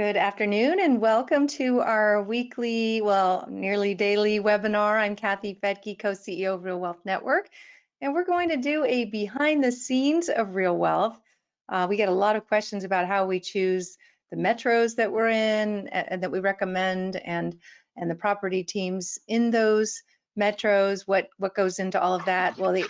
Good afternoon and welcome to our weekly, well, nearly daily webinar. I'm Kathy Fedke, co-CEO of RealWealth Network, and we're going to do a behind the scenes of RealWealth. We get a lot of questions about how we choose the metros that we're in and that we recommend and the property teams in those metros, what goes into all of that. Well, the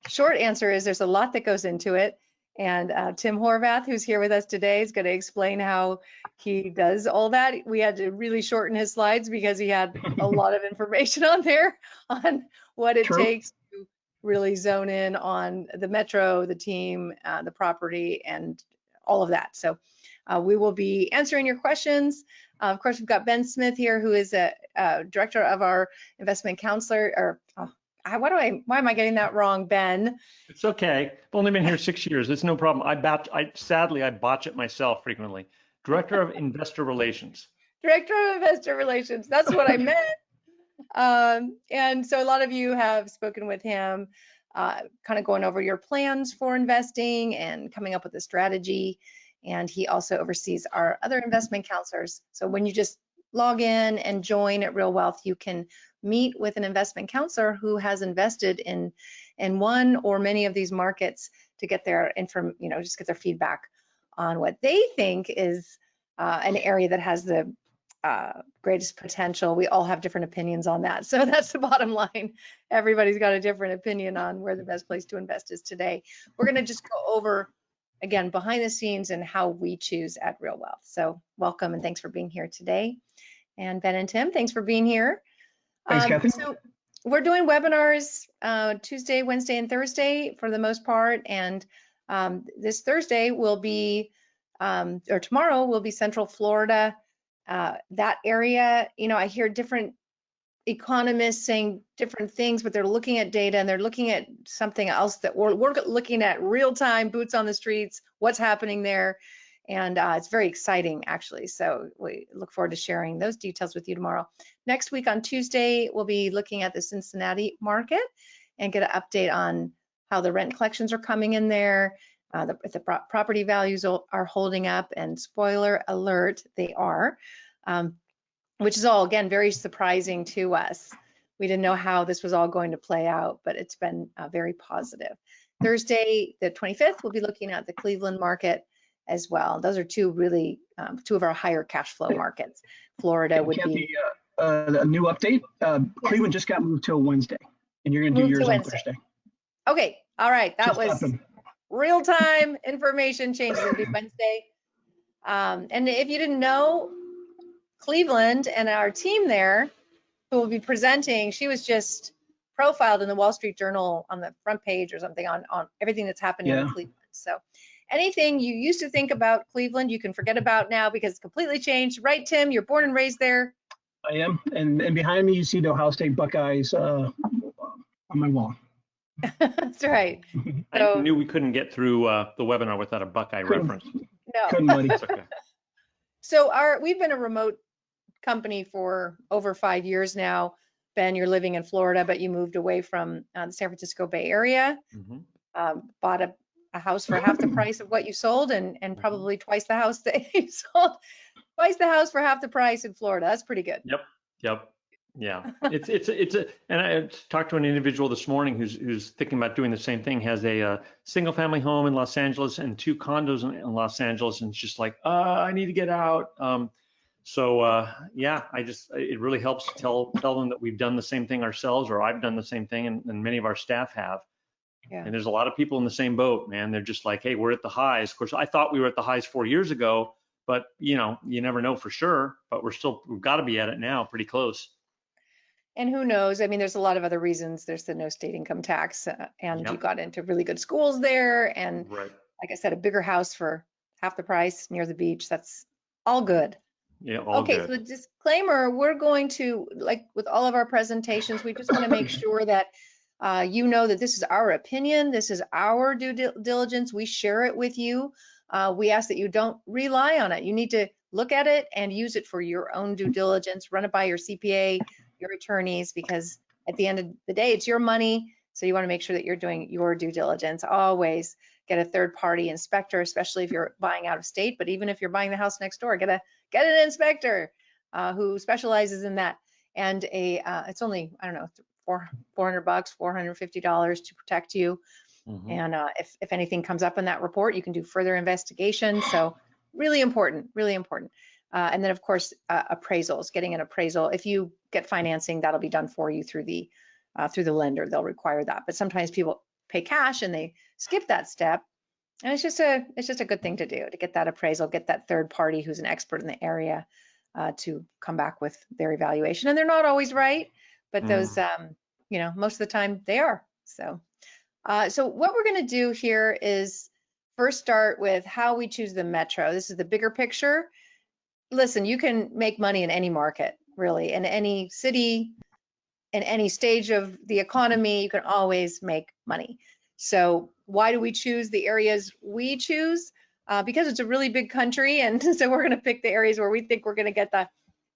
short answer is there's a lot that goes into it. And Tim Horvath, who's here with us today, is going to explain how he does all that. We had to really shorten his slides because he had a lot of information on there on what it takes to really zone in on the metro, the team, the property, and all of that. So we will be answering your questions. Of course, we've got Ben Smith here, who is a director of our investment counselor, or why am I getting that wrong, Ben? It's okay. I've only been here 6 years. It's no problem. Sadly, I botch it myself frequently. Director of Investor Relations. Director of Investor Relations. That's what I meant. And so a lot of you have spoken with him, kind of going over your plans for investing and coming up with a strategy. And he also oversees our other investment counselors. So when you just log in and join at RealWealth, you can meet with an investment counselor who has invested in one or many of these markets to get their just get their feedback on what they think is an area that has the greatest potential. We all have different opinions on that, so that's the bottom line. Everybody's got a different opinion on where the best place to invest is today. We're going to just go over again behind the scenes and how we choose at RealWealth. So welcome and thanks for being here today. And Ben and Tim, thanks for being here. Thanks, Kathy. So we're doing webinars Tuesday, Wednesday, and Thursday for the most part. And this Thursday will be, or tomorrow will be Central Florida. That area, I hear different economists saying different things, but they're looking at data and they're looking at something else that we're looking at real-time, boots on the streets, what's happening there. And it's very exciting, actually. So we look forward to sharing those details with you tomorrow. Next week on Tuesday, we'll be looking at the Cincinnati market and get an update on how the rent collections are coming in there, if the property values are holding up, and spoiler alert, they are, which is all, again, very surprising to us. We didn't know how this was all going to play out, but it's been very positive. Thursday, the 25th, we'll be looking at the Cleveland market as well. Those are two of our higher cash flow markets. Florida would be a new update. Cleveland just got moved till Wednesday, and you're going to do yours on Thursday. Okay, all right. That was real-time information changes. It'll be Wednesday. And if you didn't know, Cleveland and our team there, who will be presenting, she was just profiled in the Wall Street Journal on the front page or something on everything that's happening in Cleveland. So anything you used to think about Cleveland, you can forget about now because it's completely changed. Right, Tim? You're born and raised there. I am. And behind me, you see the Ohio State Buckeyes on my wall. That's right. I knew we couldn't get through the webinar without a Buckeye reference. No. Couldn't, buddy. Okay. So we've been a remote company for over 5 years now. Ben, you're living in Florida, but you moved away from the San Francisco Bay Area, bought a house for half the price of what you sold and probably twice the house that you sold, twice the house for half the price in Florida. That's pretty good. Yep. Yeah. And I talked to an individual this morning who's thinking about doing the same thing, has a single family home in Los Angeles and 2 condos in Los Angeles. And it's just like, I need to get out. It really helps to tell them that we've done the same thing ourselves, or I've done the same thing, and many of our staff have. Yeah. And there's a lot of people in the same boat, man. They're just like, hey, we're at the highs. Of course, I thought we were at the highs 4 years ago, but you never know for sure. But we've got to be at it now, pretty close. And who knows? I mean, there's a lot of other reasons. There's the no state income tax, and you got into really good schools there, and like I said, a bigger house for half the price near the beach. That's all good. Yeah, all good. Okay, so the disclaimer: we're going to, like with all of our presentations, we just want to make sure that you know that this is our opinion, this is our due diligence, we share it with you. We ask that you don't rely on it. You need to look at it and use it for your own due diligence, run it by your CPA, your attorneys, because at the end of the day, it's your money. So you want to make sure that you're doing your due diligence. Always get a third-party inspector, especially if you're buying out of state. But even if you're buying the house next door, get an inspector who specializes in that. And it's only, I don't know, $400, $450 to protect you. Mm-hmm. And if anything comes up in that report, you can do further investigation. So really important, really important. And then of course, appraisals, getting an appraisal. If you get financing, that'll be done for you through the lender. They'll require that. But sometimes people pay cash and they skip that step. And it's just a good thing to do, to get that appraisal, get that third party who's an expert in the area to come back with their evaluation. And they're not always right, but those, most of the time they are. So what we're going to do here is first start with how we choose the metro. This is the bigger picture. Listen, you can make money in any market, really, in any city, in any stage of the economy, you can always make money. So why do we choose the areas we choose? Because it's a really big country, and so we're going to pick the areas where we think we're going to get the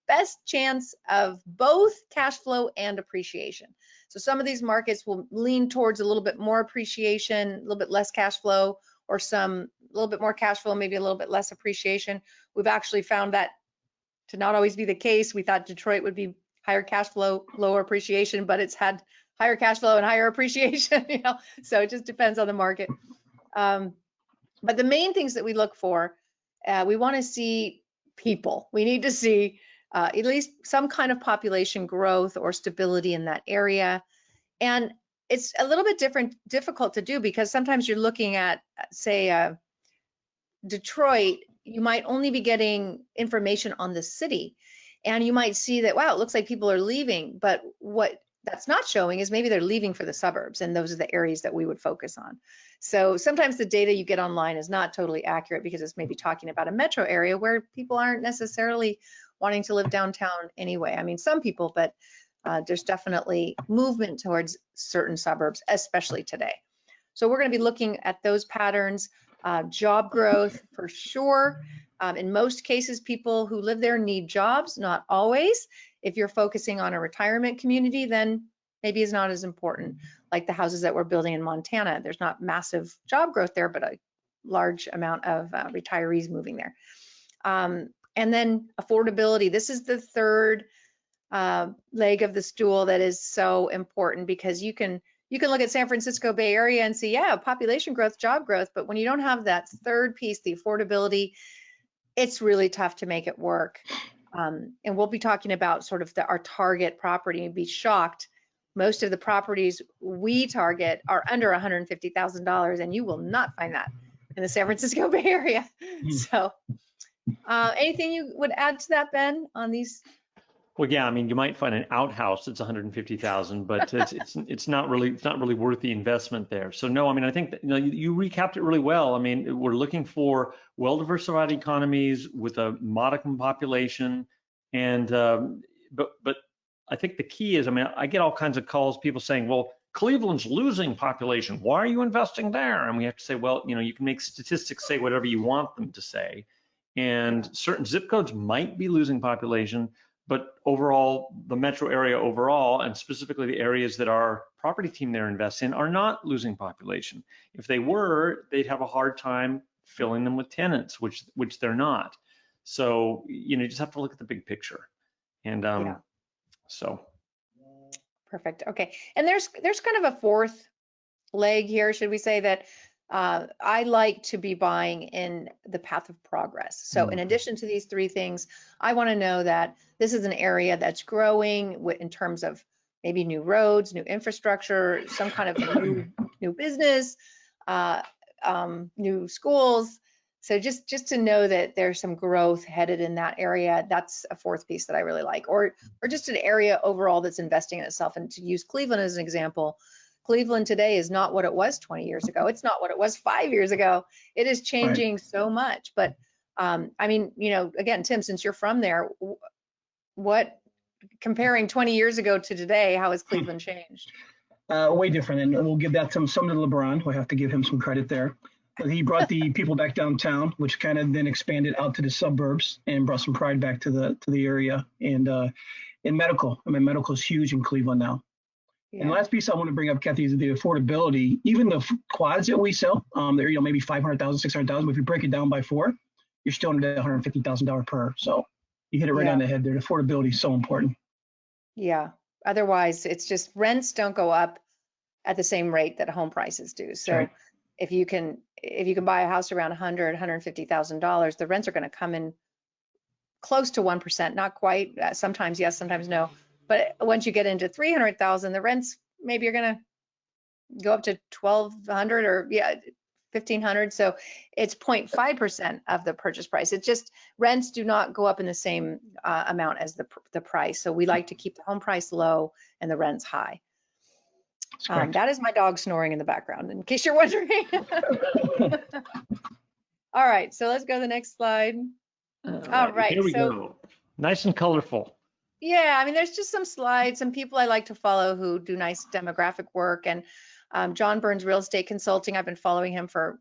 best chance of both cash flow and appreciation. So some of these markets will lean towards a little bit more appreciation, a little bit less cash flow, or some a little bit more cash flow, maybe a little bit less appreciation. We've actually found that to not always be the case. We thought Detroit would be higher cash flow, lower appreciation, but it's had higher cash flow and higher appreciation, so it just depends on the market. But the main things that we look for, we want to see people. We need to see at least some kind of population growth or stability in that area. And it's a little bit difficult to do because sometimes you're looking at, say, Detroit, you might only be getting information on the city. And you might see that, wow, it looks like people are leaving. But what that's not showing is maybe they're leaving for the suburbs. And those are the areas that we would focus on. So sometimes the data you get online is not totally accurate because it's maybe talking about a metro area where people aren't necessarily wanting to live downtown anyway. I mean, some people, but there's definitely movement towards certain suburbs, especially today. So we're going to be looking at those patterns, job growth for sure. In most cases, people who live there need jobs, not always. If you're focusing on a retirement community, then maybe it's not as important. Like the houses that we're building in Montana, there's not massive job growth there, but a large amount of retirees moving there. And then affordability. This is the third leg of the stool that is so important because you can look at San Francisco Bay Area and see, yeah, population growth, job growth, but when you don't have that third piece, the affordability, it's really tough to make it work. And we'll be talking about sort of our target property. You'd be shocked. Most of the properties we target are under $150,000, and you will not find that in the San Francisco Bay Area. So anything you would add to that, Ben, on these? Well, yeah, I mean, you might find an outhouse that's 150,000, but it's not really worth the investment there. So no, I mean, I think that, you recapped it really well. I mean, we're looking for well-diversified economies with a modicum population, and but I think the key is, I mean, I get all kinds of calls, people saying, well, Cleveland's losing population. Why are you investing there? And we have to say, well, you can make statistics say whatever you want them to say, and certain zip codes might be losing population. But overall, the metro area overall, and specifically the areas that our property team there invests in, are not losing population. If they were, they'd have a hard time filling them with tenants, which they're not. So, you just have to look at the big picture. And so. Perfect. Okay. And there's kind of a fourth leg here, should we say, that I like to be buying in the path of progress. So in addition to these three things, I want to know that this is an area that's growing in terms of maybe new roads, new infrastructure, some kind of new business, new schools. So just to know that there's some growth headed in that area, that's a fourth piece that I really like. Or just an area overall that's investing in itself. And to use Cleveland as an example, Cleveland today is not what it was 20 years ago. It's not what it was 5 years ago. It is changing so much. But I mean, again, Tim, since you're from there, what, comparing 20 years ago to today, how has Cleveland changed? Way different. And we'll give that some to LeBron. We'll have to give him some credit there. He brought the people back downtown, which kind of then expanded out to the suburbs and brought some pride back to the area. And in medical, I mean, medical is huge in Cleveland now. And the last piece I want to bring up, Kathy, is the affordability. Even the quads that we sell, they're maybe 500,000, 600,000. But if you break it down by 4, you're still under $150,000 per. So you hit it right on the head there. The affordability is so important. Yeah. Otherwise, it's just rents don't go up at the same rate that home prices do. So if you can buy a house around $150,000, the rents are going to come in close to 1%, not quite. Sometimes yes, sometimes no. But once you get into 300,000, the rents maybe are going to go up to 1,200 or 1,500. So it's 0.5% of the purchase price. It just, rents do not go up in the same amount as the price. So we like to keep the home price low and the rents high. That is my dog snoring in the background, in case you're wondering. All right, so let's go to the next slide. All right, here we go. Nice and colorful. Yeah, I mean, there's just some slides, some people I like to follow who do nice demographic work. And John Burns Real Estate Consulting, I've been following him for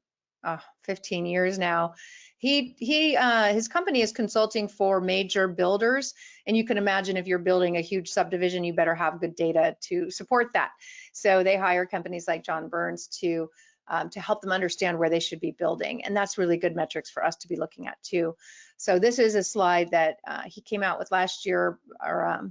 15 years now. His company is consulting for major builders, and you can imagine if you're building a huge subdivision, you better have good data to support that. So they hire companies like John Burns to help them understand where they should be building, and that's really good metrics for us to be looking at too. So this is a slide that he came out with last year, or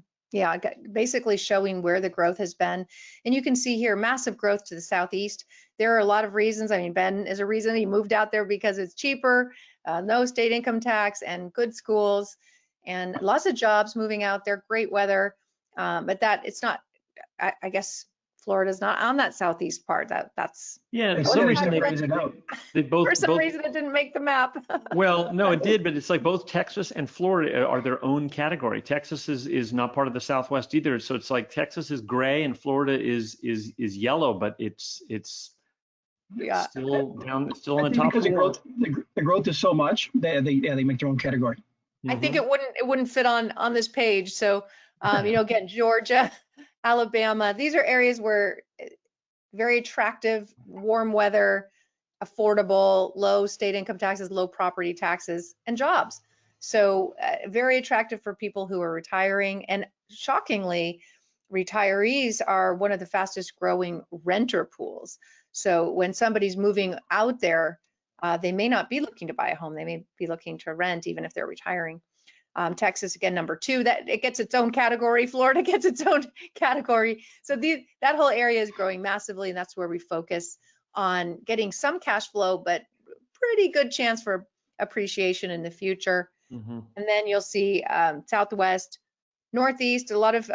basically showing where the growth has been. And you can see here massive growth to the southeast. There are a lot of reasons. I mean, Ben is a reason. He moved out there because it's cheaper, no state income tax, and good schools, and lots of jobs moving out there, great weather. But it's not, I guess Florida's not on that southeast part. That's for some reason for some reason it didn't make the map. Well, no, it did, but it's like both Texas and Florida are their own category. Texas is not part of the Southwest either, so it's like Texas is gray and Florida is yellow, but it's still down, still on the top. Because the growth is so much, they make their own category. I think it wouldn't fit on this page. So again, Georgia, Alabama, these are areas where very attractive, warm weather, affordable, low state income taxes, low property taxes, and jobs. So very attractive for people who are retiring. And shockingly, retirees are one of the fastest growing renter pools. So when somebody's moving out there, they may not be looking to buy a home. They may be looking to rent, even if they're retiring. Texas, again, number 2, that it gets its own category. Florida gets its own category. So that whole area is growing massively, and that's where we focus on getting some cash flow, but pretty good chance for appreciation in the future. And then you'll see Southwest, Northeast, a lot of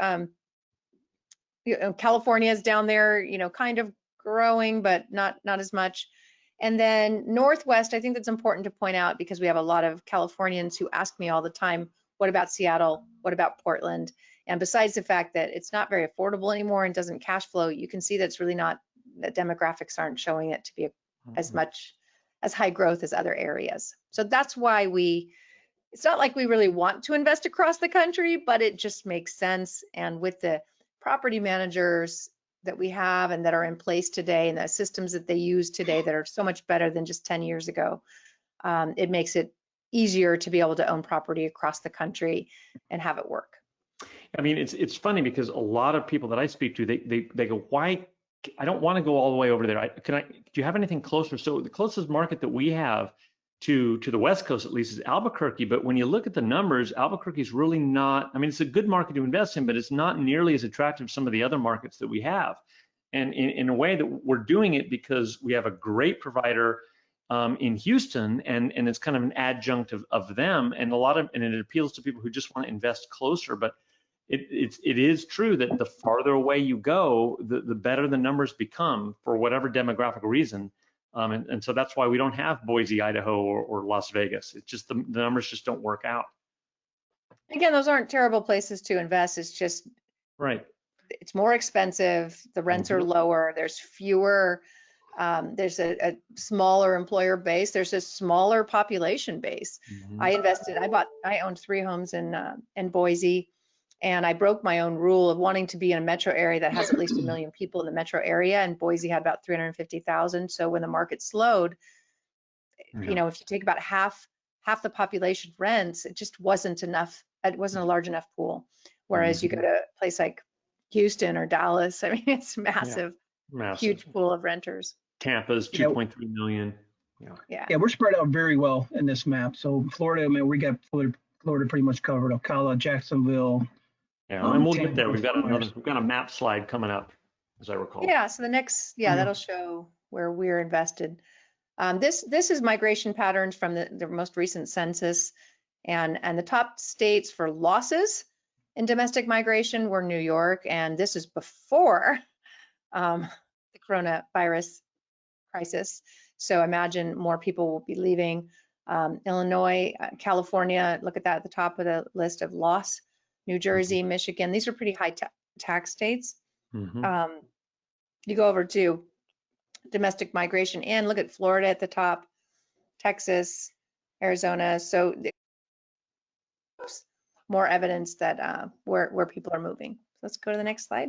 California is down there, kind of growing, but not as much. And then Northwest, I think that's important to point out because we have a lot of Californians who ask me all the time, what about Seattle? What about Portland? And besides the fact that it's not very affordable anymore and doesn't cash flow, you can see that it's really not, that demographics aren't showing it to be as high growth as other areas. So that's why it's not like we really want to invest across the country, but it just makes sense. And with the property managers that we have and that are in place today and the systems that they use today that are so much better than just 10 years ago, it makes it easier to be able to own property across the country and have it work. I mean, it's funny because a lot of people that I speak to, they go, why? I don't want to go all the way over there. Do you have anything closer? So the closest market that we have to the West Coast, at least, is Albuquerque. But when you look at the numbers, Albuquerque is really not, I mean, it's a good market to invest in, but it's not nearly as attractive as some of the other markets that we have. And in a way that we're doing it because we have a great provider in Houston, and it's kind of an adjunct of them, and it appeals to people who just want to invest closer. But it is true that the farther away you go, the better the numbers become for whatever demographic reason. And so that's why we don't have Boise, Idaho, or Las Vegas. It's just the numbers just don't work out. Again, those aren't terrible places to invest. It's just it's more expensive. The rents are lower. There's fewer. There's a smaller employer base. There's a smaller population base. I owned 3 homes in Boise. And I broke my own rule of wanting to be in a metro area that has at least 1 million people in the metro area, and Boise had about 350,000. So when the market slowed, if you take about half the population rents, it just wasn't enough. It wasn't a large enough pool. Whereas you go to a place like Houston or Dallas. I mean, it's massive, Massive. huge pool of renters. Tampa's 2.3 million. Yeah. Yeah, we're spread out very well in this map. So Florida, man, we got Florida pretty much covered. Ocala, Jacksonville. Yeah, and we'll get Tampa, there. We've got Myers. a map slide coming up, as I recall. Yeah, so the next, that'll show where we're invested. This is migration patterns from the most recent census, and the top states for losses in domestic migration were New York, and this is before the coronavirus crisis. So imagine more people will be leaving. Illinois, California, look at that at the top of the list of loss. New Jersey, Michigan, these are pretty high tax states. You go over to domestic migration and look at Florida at the top, Texas, Arizona. So more evidence that where people are moving. Let's go to the next slide.